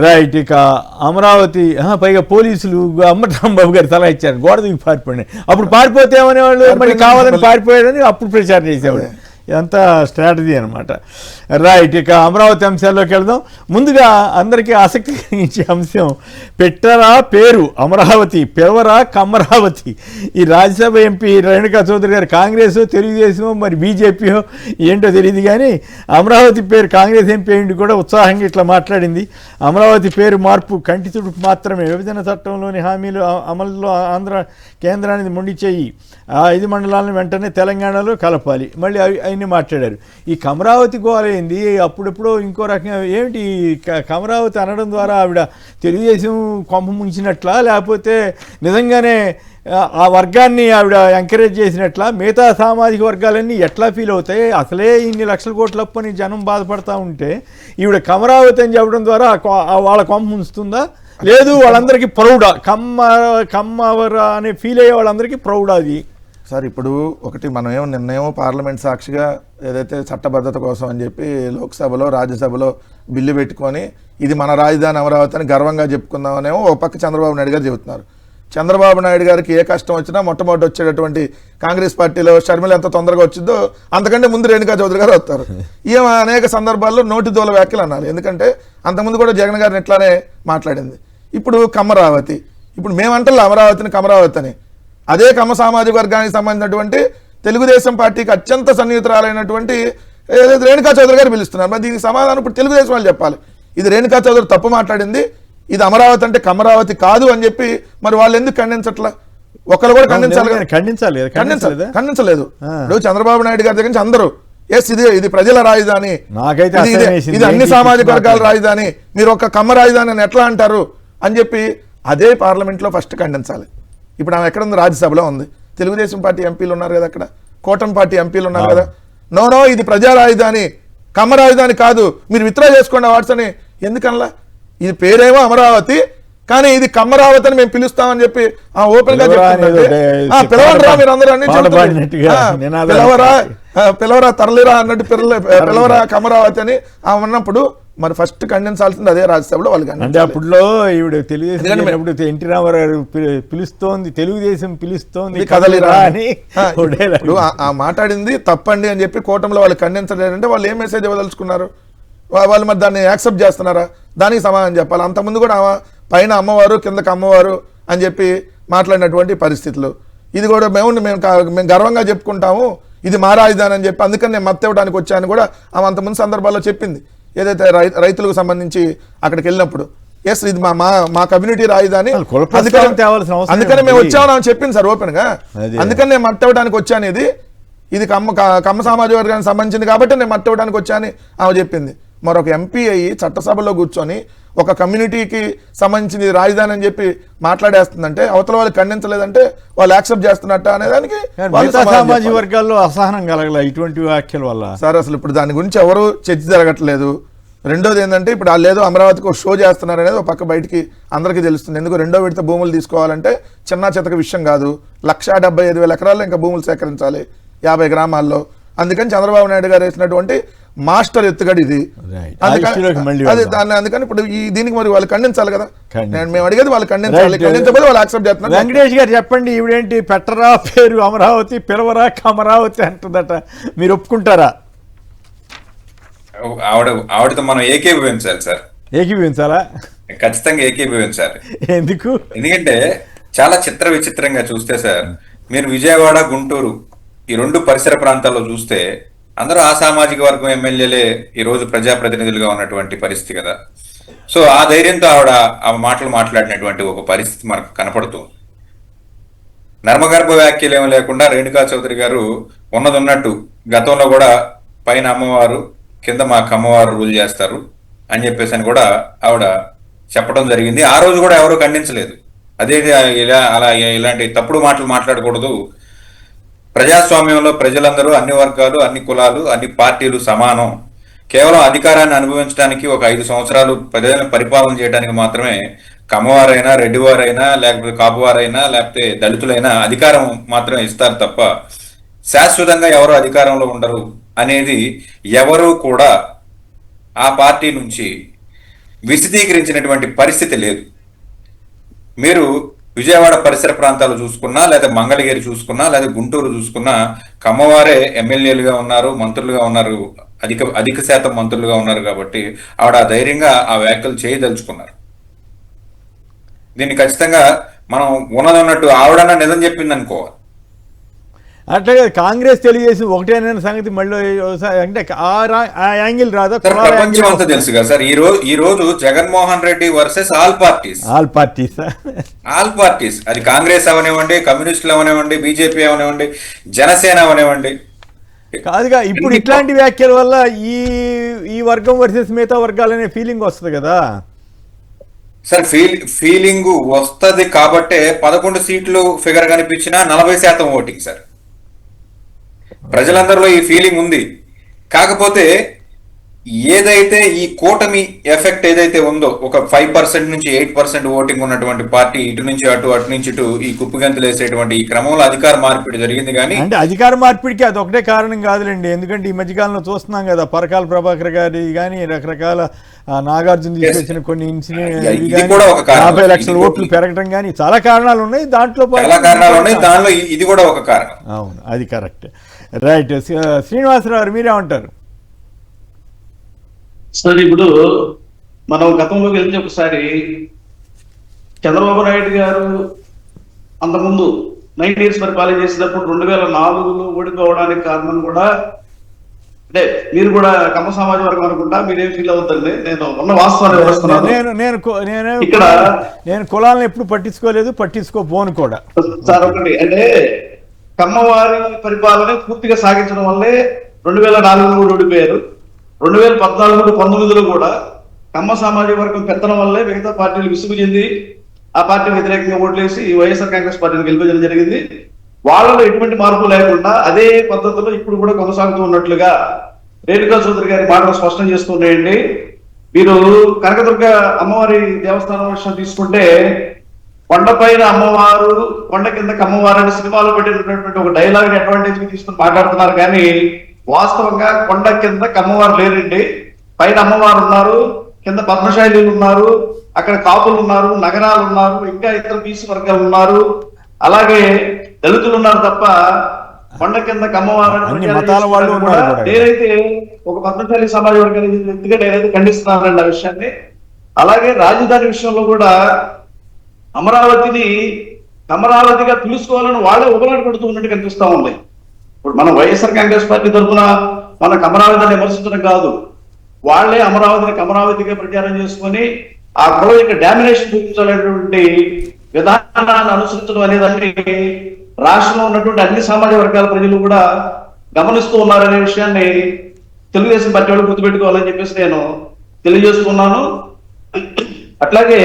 Right. ఇక అమరావతి పైగా పోలీసులు అంబటరాంబాబు గారు సలహా ఇచ్చారు, గోడ దిగి పారిపోయినాయి. అప్పుడు పారిపోతే ఏమనేవాళ్ళు, మళ్ళీ కావాలని పారిపోయాడని అప్పుడు ప్రచారం చేసేవాళ్ళు. ఇదంతా స్ట్రాటజీ అనమాట. రైట్. ఇక అమరావతి అంశాల్లోకి వెళ్దాం. ముందుగా అందరికీ ఆసక్తి కలిగించే అంశం, పెట్టరా పేరు అమరావతి, పిలవరా కమరావతి. ఈ రాజ్యసభ ఎంపీ రేణుకా చౌదరి గారు కాంగ్రెస్, తెలుగుదేశం, మరి బీజేపీయో ఏంటో తెలియదు కానీ అమరావతి పేరు కాంగ్రెస్ ఎంపీ ఏంటి కూడా ఉత్సాహంగా ఇట్లా మాట్లాడింది. అమరావతి పేరు మార్పు కంటి తుడుపు మాత్రమే, విభజన చట్టంలోని హామీలు అమలులో కేంద్రానికి మొండి చేయి, ఆ 5 మండలాలను వెంటనే తెలంగాణలో కలపాలి, మళ్ళీ అవన్నీ మాట్లాడారు. ఈ కమరావతి గోలైంది. అప్పుడెప్పుడో ఇంకో రకంగా ఏమిటి కమరావతి అనడం ద్వారా ఆవిడ తెలుగుదేశం కొంప ముంచినట్లా, లేకపోతే నిజంగానే ఆ వర్గాన్ని ఆవిడ ఎంకరేజ్ చేసినట్లా, మిగతా సామాజిక వర్గాలన్నీ ఎట్లా ఫీల్ అవుతాయి? అసలే ఇన్ని లక్షల కోట్ల అప్పని జనం బాధపడతా ఉంటే ఈవిడ కమరావతి అని చెప్పడం ద్వారా వాళ్ళ కొంప ముంచుతుందా, లేదు వాళ్ళందరికీ ప్రౌడా, కమ్మవరా అనే ఫీల్ అయ్యే వాళ్ళందరికీ ప్రౌడా అది? సార్ ఇప్పుడు ఒకటి మనం నిన్నేమో పార్లమెంట్ సాక్షిగా ఏదైతే చట్టబద్ధత కోసం అని చెప్పి లోక్సభలో రాజ్యసభలో బిల్లు పెట్టుకొని ఇది మన రాజధాని అమరావతి అని గర్వంగా చెప్పుకుందామనేమో ఒక పక్క చంద్రబాబు నాయుడు గారు చెబుతున్నారు. చంద్రబాబు నాయుడు గారికి ఏ కష్టం వచ్చినా మొట్టమొదటి వచ్చేటటువంటి కాంగ్రెస్ పార్టీలో షర్మిల ఎంత తొందరగా వచ్చిందో అంతకంటే ముందు రేణుకా చౌదరి గారు వస్తారు. ఈమె అనేక సందర్భాల్లో నోటి దోల వ్యాఖ్యలు అన్నారు. ఎందుకంటే అంతకుముందు కూడా జగన్ గారిని ఇట్లానే మాట్లాడింది. ఇప్పుడు కమరావతి, ఇప్పుడు మేమంటే అమరావతిని కమరావతి అని, అదే కమ్మ సామాజిక వర్గానికి సంబంధించినటువంటి తెలుగుదేశం పార్టీకి అత్యంత సన్నిహితురాలైనటువంటి ఏదైతే రేణుకా చౌదరి గారు పిలుస్తున్నారు. మరి దీనికి సమాధానం ఇప్పుడు తెలుగుదేశం వాళ్ళు చెప్పాలి. ఇది రేణుకా చౌదరి తప్పు మాట్లాడింది, ఇది అమరావతి అంటే కమరావతి కాదు అని చెప్పి మరి వాళ్ళు ఎందుకు ఖండించట్లా? ఒకరు కూడా ఖండించలేదు. ఇప్పుడు చంద్రబాబు నాయుడు గారి దగ్గర నుంచి అందరూ ఎస్ ఇది ప్రజల రాజధాని, ఇది అన్ని సామాజిక వర్గాల రాజధాని, మీరు ఒక కమ్మ రాజధాని అని ఎట్లా అంటారు అని చెప్పి అదే పార్లమెంట్లో ఫస్ట్ ఖండించాలి. ఇప్పుడు ఆమె ఎక్కడ ఉంది? రాజ్యసభలో ఉంది. తెలుగుదేశం పార్టీ ఎంపీలు ఉన్నారు కదా, అక్కడ కూటమి పార్టీ ఎంపీలు ఉన్నారు కదా. నో ఇది ప్రజా రాజధాని, కమ్మ రాజధాని కాదు, మీరు విత్డ్రా చేసుకోండి అవార్డ్స్ అని ఎందుకనలా? ఇది పేరేమో అమరావతి కానీ ఇది కమ్మరావతి అని మేము పిలుస్తామని చెప్పి ఓపెన్ గా పిలవరా మీరు అందరూ పిలవరా తరలిరా అన్నట్టు పిలవరా కమ్మరావతి అని అన్నప్పుడు మరి ఫస్ట్ ఖండించాల్సింది అదే రాజ్యసభలో వాళ్ళు. అంటే అప్పుడులో ఈవిడ తెలుగుదేశం ఎన్టీ రామారావు పిలుస్తోంది, తెలుగుదేశం పిలుస్తోంది కదలిరా అని ఇప్పుడు ఆ మాట్లాడింది తప్పండి అని చెప్పి కూటమిలో వాళ్ళు ఖండించలేదంటే వాళ్ళు ఏం మెసేజ్ ఇవ్వదలుచుకున్నారు? వాళ్ళు మరి దాన్ని యాక్సెప్ట్ చేస్తున్నారా? దానికి సమాధానం చెప్పాలి. అంతకుముందు కూడా పైన అమ్మవారు కిందకి అమ్మవారు అని చెప్పి మాట్లాడినటువంటి పరిస్థితులు. ఇది కూడా మేము గర్వంగా చెప్పుకుంటాము, ఇది మా రాజధాని అని చెప్పి అందుకని నేను మద్దతు ఇవ్వడానికి వచ్చాను కూడా ఆమె అంతకుముందు సందర్భాల్లో చెప్పింది. ఏదైతే రైతులకు సంబంధించి అక్కడికి వెళ్ళినప్పుడు ఎస్ ఇది మా కమ్యూనిటీ రాజధాని, అందుకని మేము వచ్చామని చెప్పింది సార్ ఓపెన్ గా. అందుకని నేను మద్దతు ఇవ్వడానికి వచ్చాను, ఇది కమ్మ సామాజిక వర్గానికి సంబంధించింది కాబట్టి నేను మద్దతు ఇవ్వడానికి వచ్చాను ఆమె చెప్పింది. మరొక ఎంపీ అయ్యి చట్టసభలో కూర్చొని ఒక కమ్యూనిటీకి సంబంధించింది రాజధాని అని చెప్పి మాట్లాడేస్తుందంటే అవతల వాళ్ళు ఖండించలేదంటే వాళ్ళు యాక్సెప్ట్ చేస్తున్నట్ట అనేదానికి సామాజిక వర్గాల్లో అసహనం కలగల ఇటువంటి వ్యాఖ్యల వల్ల. సార్ అసలు ఇప్పుడు దాని గురించి ఎవరు చర్చ జరగట్లేదు. రెండోది ఏంటంటే ఇప్పుడు వాళ్ళు ఏదో అమరావతికి ఒక షో చేస్తున్నారు అనేది ఒక పక్క బయటికి అందరికీ తెలుస్తుంది. ఎందుకు రెండో విడత భూములు తీసుకోవాలంటే చిన్న చితక విషయం కాదు, 1,75,000 ఎకరాల్లో ఇంకా భూములు సేకరించాలి 50 గ్రామాల్లో. అందుకని చంద్రబాబు నాయుడు గారు వేసినటువంటి మాస్టర్ ఎత్తుగడి ఇది. అందుకని ఇప్పుడు దీనికి మరి వాళ్ళు ఖండించాలి కదా, మేము అడిగేది వాళ్ళు ఖండించాలి, ఖండించబోదు వాళ్ళు యాక్సెప్ట్ చేస్తున్నారు. వెంకటేష్ గారు చెప్పండి, ఈవిడేంటి పెట్టరా పేరు అమరావతి పిలవరా కమరావతి అంటుందట, మీరు ఒప్పుకుంటారా? ఆవిడతో మనం ఏకీభవించాలి సార్. ఏకీభవించాలా? ఖచ్చితంగా ఏకీభవించాలి. ఎందుకు? ఎందుకంటే చాలా విచిత్రంగా చూస్తే సార్, మీరు విజయవాడ గుంటూరు ఈ 2 పరిసర ప్రాంతాల్లో చూస్తే అందరూ ఆ సామాజిక వర్గం ఎమ్మెల్యేలే ఈ రోజు ప్రజాప్రతినిధులుగా ఉన్నటువంటి పరిస్థితి కదా. సో ఆ ధైర్యంతో ఆవిడ ఆ మాటలు మాట్లాడినటువంటి ఒక పరిస్థితి మనకు కనపడుతుంది. నర్మగర్భ వ్యాఖ్యలు ఏమీ లేకుండా రేణుకా చౌదరి గారు ఉన్నది ఉన్నట్టు గతంలో కూడా పైన అమ్మవారు కింద మా కమ్మవారు రూల్ చేస్తారు అని చెప్పేసి అని కూడా ఆవిడ చెప్పడం జరిగింది. ఆ రోజు కూడా ఎవరు ఖండించలేదు. అదే ఇలాంటి తప్పుడు మాటలు మాట్లాడకూడదు, ప్రజాస్వామ్యంలో ప్రజలందరూ అన్ని వర్గాలు అన్ని కులాలు అన్ని పార్టీలు సమానం, కేవలం అధికారాన్ని అనుభవించడానికి ఒక 5 సంవత్సరాలు ప్రజలను పరిపాలన చేయడానికి మాత్రమే కమ్మవారైనా రెడ్డివారైనా లేకపోతే కాపువారైనా లేకపోతే దళితులైనా అధికారం మాత్రమే ఇస్తారు తప్ప శాశ్వతంగా ఎవరు అధికారంలో ఉండరు అనేది ఎవరు కూడా ఆ పార్టీ నుంచి విశదీకరించినటువంటి పరిస్థితి లేదు. మీరు విజయవాడ పరిసర ప్రాంతాలు చూసుకున్నా, లేదా మంగళగిరి చూసుకున్నా, లేదా గుంటూరు చూసుకున్నా, కమ్మవారే ఎమ్మెల్యేలుగా ఉన్నారు, మంత్రులుగా ఉన్నారు, అధిక శాతం మంత్రులుగా ఉన్నారు. కాబట్టి ఆవిడ ధైర్యంగా ఆ వ్యాఖ్యలు చేయదలుచుకున్నారు. దీన్ని ఖచ్చితంగా మనం ఉన్నదన్నట్టు ఆవిడన్నా నిజం చెప్పింది అనుకోవాలి. అట్లాగే కాంగ్రెస్ తెలుగుదేశం ఒకటేనైన సంగతి మళ్ళీ అంటే ఆ యాంగిల్ రాదా? ప్రపంచం అంతా తెలుసు కదా సార్. ఈ రోజు Jaganmohan Reddy versus all parties. అది కాంగ్రెస్ అవనివ్వండి, కమ్యూనిస్టులు అవనివ్వండి, బీజేపీ అవనివ్వండి, జనసేన అవనివ్వండి. కాదుగా ఇప్పుడు ఇట్లాంటి వ్యాఖ్యల వల్ల ఈ వర్గం వర్సెస్ మిగతా వర్గాలనే ఫీలింగ్ వస్తుంది కదా సార్. ఫీలింగ్ వస్తుంది కాబట్టే 11 సీట్లు ఫిగర్ కనిపించినా 40% ఓటింగ్ సార్. ప్రజలందరిలో ఈ ఫీలింగ్ ఉంది. కాకపోతే ఏదైతే ఈ కూటమి ఎఫెక్ట్ ఏదైతే ఉందో, ఒక 5% నుంచి 8% ఓటింగ్ ఉన్నటువంటి పార్టీ ఇటు నుంచి అటు నుంచి ఇటు ఈ కుప్పగంతులు వేసేటువంటి ఈ క్రమంలో అధికార మార్పిడి జరిగింది. కానీ అంటే అధికార మార్పిడికి అది ఒకటే కారణం కాదులేండి. ఎందుకంటే ఈ మధ్యకాలంలో చూస్తున్నాం కదా, పరకాల ప్రభాకర్ గారి కానీ రకరకాల నాగార్జున తీసుకొచ్చిన కొన్ని ఇన్సిడెంట్ 50 లక్షల ఓట్లు పెరగడం కానీ చాలా కారణాలు ఉన్నాయి. దాంట్లో దానిలో ఇది కూడా ఒక కారణం. అవును, అది కరెక్ట్. రైట్. శ్రీనివాసరావు మీరేమంటారు? సార్, ఇప్పుడు మనం గతంలోకి వెళ్తే ఒకసారి చంద్రబాబు నాయుడు గారు అంతకుముందు 9 years పరిపాలన చేసినప్పుడు 2004లో ఓడిపోవడానికి కారణం కూడా, అంటే మీరు కూడా కమ్మ సమాజ వర్గం అనుకుంటా, మీరేం ఫీల్ అవుతుంది? నేను ఉన్న వాస్తవాన్ని వివరిస్తున్నాను. ఇక్కడ నేను కులాలను ఎప్పుడు పట్టించుకోబోను కూడా. సార్, ఒకటి అంటే కమ్మవారి పరిపాలన పూర్తిగా సాగించడం వల్లే 2004లో కూడా ఓడిపోయారు. 2014, 19లో కూడా కమ్మ సామాజిక వర్గం పెత్తనం వల్లే మిగతా పార్టీలు విసుగు చెంది ఆ పార్టీ వ్యతిరేకంగా ఓట్లేసి వైఎస్ఆర్ కాంగ్రెస్ పార్టీని గెలిపించడం జరిగింది. వాళ్ళలో ఎటువంటి మార్పు లేకుండా అదే పద్ధతిలో ఇప్పుడు కూడా కొనసాగుతూ ఉన్నట్లుగా రేణుకా చౌదరి గారి మాటలు స్పష్టం చేస్తున్నాయండి. మీరు కనకదుర్గ అమ్మవారి దేవస్థానం విషయం తీసుకుంటే, కొండపైన అమ్మవారు, కొండ కింద కమ్మవారు అనే సినిమాలో పెట్టినటువంటి ఒక డైలాగ్ అడ్వాంటేజ్ తీసుకుని మాట్లాడుతున్నారు. కానీ వాస్తవంగా కొండ కింద కమ్మవారు లేరండి. పైన అమ్మవారు ఉన్నారు, కింద పద్మశాలీలు ఉన్నారు, అక్కడ కాపులు ఉన్నారు, నగరాలు ఉన్నారు, ఇంకా ఇతర బీసీ వర్గాలు ఉన్నారు, అలాగే దళితులు ఉన్నారు. తప్ప కొండ కింద కమ్మవారు నేనైతే ఒక పద్మశాలి సమాజ వర్గానికి వ్యక్తిగా నేనైతే ఖండిస్తున్నానండి ఆ విషయాన్ని. అలాగే రాజధాని విషయంలో కూడా అమరావతిగా పిలుచుకోవాలని వాళ్ళే ఉబలాట పడుతూ ఉన్నట్టు కనిపిస్తా ఉంది. ఇప్పుడు మనం వైఎస్ఆర్ కాంగ్రెస్ పార్టీ తరఫున మనకు అమరావతిని విమర్శించడం కాదు, వాళ్లే అమరావతిగా ప్రచారం చేసుకొని ఆ కులం యొక్క డామినేషన్ చూపించాలనేటువంటి విధానాన్ని అనుసరించడం అనేదాన్ని రాష్ట్రంలో ఉన్నటువంటి అన్ని సామాజిక వర్గాల ప్రజలు కూడా గమనిస్తూ ఉన్నారనే విషయాన్ని తెలుగుదేశం పార్టీ వాళ్ళు గుర్తుపెట్టుకోవాలని చెప్పేసి నేను తెలియజేస్తున్నాను. అట్లాగే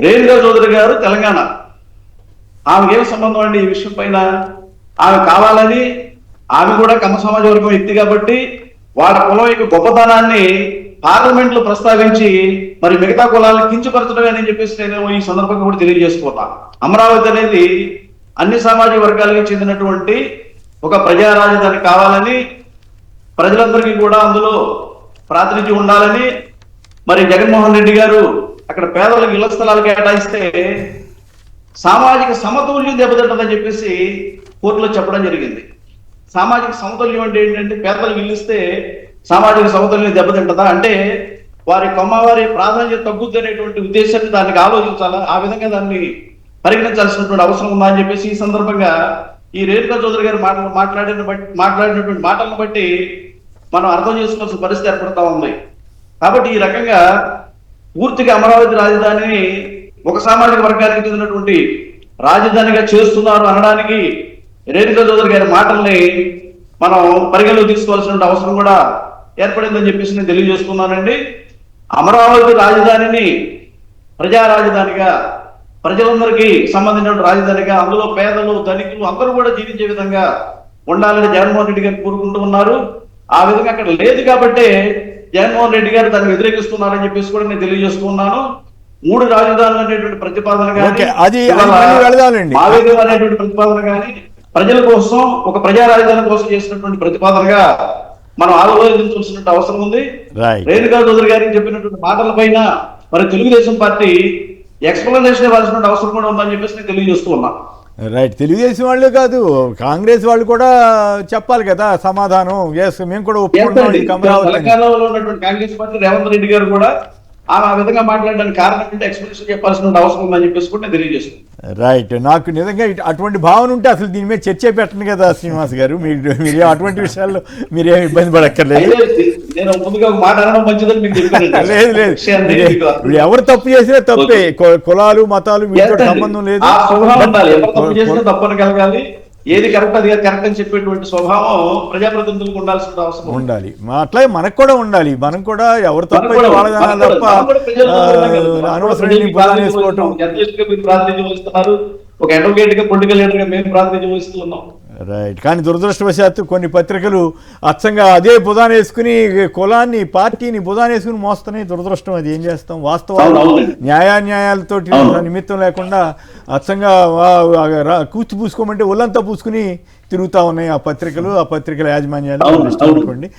రేణుకా చౌదరి గారు తెలంగాణ, ఆమెకి ఏం సంబంధం అండి ఈ విషయం పైన? ఆమె కావాలని, ఆమె కూడా కమ్మ సమాజ వర్గం వ్యక్తి కాబట్టి వాళ్ళ కులం యొక్క గొప్పతనాన్ని పార్లమెంట్ లో ప్రస్తావించి మరి మిగతా కులాలను కించపరచడం అని చెప్పేసి నేను ఈ సందర్భంగా కూడా తెలియజేసుకుంటాను. అమరావతి అనేది అన్ని సామాజిక వర్గాలకు చెందినటువంటి ఒక ప్రజా రాజధాని కావాలని, ప్రజలందరికీ కూడా అందులో ప్రాతినిధ్యం ఉండాలని, మరి జగన్మోహన్ రెడ్డి గారు అక్కడ పేదలకు ఇళ్ల స్థలాలు కేటాయిస్తే సామాజిక సమతుల్యం దెబ్బతింటుందని చెప్పేసి కోర్టులో చెప్పడం జరిగింది. సామాజిక సమతుల్యం అంటే ఏంటంటే, పేదలకు ఇల్లిస్తే సామాజిక సమతుల్యం దెబ్బతింటుందా అంటే వారి కమ్మవారి ప్రాధాన్యత తగ్గుద్ది అనేటువంటి ఉద్దేశాన్ని దానికి ఆలోచించాలా, ఆ విధంగా దాన్ని పరిగణించాల్సినటువంటి అవసరం ఉందా అని చెప్పేసి ఈ సందర్భంగా ఈ రేణుకా చౌదరి గారు మాట్లాడినటువంటి మాటలను బట్టి మనం అర్థం చేసుకోవాల్సిన పరిస్థితి ఏర్పడతా ఉంది. కాబట్టి ఈ రకంగా పూర్తిగా అమరావతి రాజధానిని ఒక సామాజిక వర్గానికి చెందినటువంటి రాజధానిగా చేస్తున్నారు అనడానికి రేణుకా చౌదరి గారి మాటల్ని మనం పరిగణలోకి తీసుకోవాల్సిన అవసరం కూడా ఏర్పడిందని చెప్పేసి నేను తెలియజేస్తున్నానండి. అమరావతి రాజధానిని ప్రజా రాజధానిగా, ప్రజలందరికీ సంబంధించిన రాజధానిగా, అందులో పేదలు ధనికులు అందరూ కూడా జీవించే విధంగా ఉండాలని జగన్మోహన్ రెడ్డి గారు కోరుకుంటూ ఉన్నారు. ఆ విధంగా అక్కడ లేదు కాబట్టి జగన్మోహన్ రెడ్డి గారు దాన్ని వ్యతిరేకిస్తున్నారని చెప్పేసి కూడా నేను తెలియజేస్తున్నాను. 3 రాజధానులు అనేటువంటి ప్రతిపాదన కానీ, అనేటువంటి ప్రతిపాదన కానీ ప్రజల కోసం, ఒక ప్రజా రాజధాని కోసం చేసినటువంటి ప్రతిపాదనగా మనం ఆలోచించాల్సిన అవసరం ఉంది. Right. రేణుకా చౌదరి గారికి చెప్పినటువంటి మాటల పైన మరి తెలుగుదేశం పార్టీ ఎక్స్ప్లెనేషన్ ఇవ్వాల్సిన అవసరం కూడా ఉందని చెప్పేసి నేను తెలియజేస్తూ ఉన్నా. రైట్, తెలుగుదేశం వాళ్ళు కాదు, కాంగ్రెస్ వాళ్ళు కూడా చెప్పాలి కదా సమాధానం. ఎస్, మేము కూడా ఒప్పుకుంటున్నాం ఇది అమరావతి అని. తెలంగాణలో ఉన్నటువంటి కాంగ్రెస్ పార్టీ రేవంత్ రెడ్డి గారు కూడా ఆ విధంగా మాట్లాడడానికి కారణం ఏంటంటే ఎక్స్ప్లెనేషన్ చెప్పాల్సిన అవసరం ఉందని చెప్పేసి కూడా నేను తెలియజేస్తున్నాను. రైట్, నాకు నిజంగా అటువంటి భావన ఉంటే అసలు దీని మీద చర్చే పెట్టను కదా శ్రీనివాస్ గారు. మీరు అటువంటి విషయాల్లో మీరేం ఇబ్బంది పడక్కర్లేదు. అయితే నేను ముందుగా ఒక మాట అనడం మంచిదని మీకు చెప్పాను. లేదు లేదు, ఇప్పుడు ఎవరు తప్పు చేసినా తప్పే. కులాలు మతాలు వీటితో సంబంధం లేదు. ఆ స్వభావం ఉండాలి. ఎవరు తప్పు చేసినా తప్పని కలగాలి. ఏది కరెక్ట్ అది కరెక్ట్ అని చెప్పేటువంటి స్వభావం ప్రజాప్రతినిధులకు ఉండాల్సిన అవసరం ఉండాలి. అట్లాగే మనకు కూడా ఉండాలి. మనం కూడా ఎవరు తప్ప వాళ్ళదనాలి తప్ప అనవసరం బలాన్ని వేసుకోవటం. మీరు ప్రాతినిధ్యం వహిస్తున్నారు, ఒక అడ్వకేట్ గా పొలిటికల్ లీడర్ గా మేము ప్రాతినిధ్యం వహిస్తూ ఉన్నాం. రైట్, కానీ దురదృష్టవశాత్తు కొన్ని పత్రికలు అచ్చంగా అదే బుధాన్ని వేసుకుని కులాన్ని పార్టీని బుధాన్ని వేసుకుని మోస్తున్నాయి. దురదృష్టం, అది ఏం చేస్తాం. వాస్తవాలు న్యాయాన్యాయాలతో నిమిత్తం లేకుండా అచ్చంగా కూర్చి పూసుకోమంటే ఒళ్ళంతా పూసుకుని తిరుగుతా ఉన్నాయి ఆ పత్రికలు, ఆ పత్రికల యాజమాన్యాలు అనుకోండి.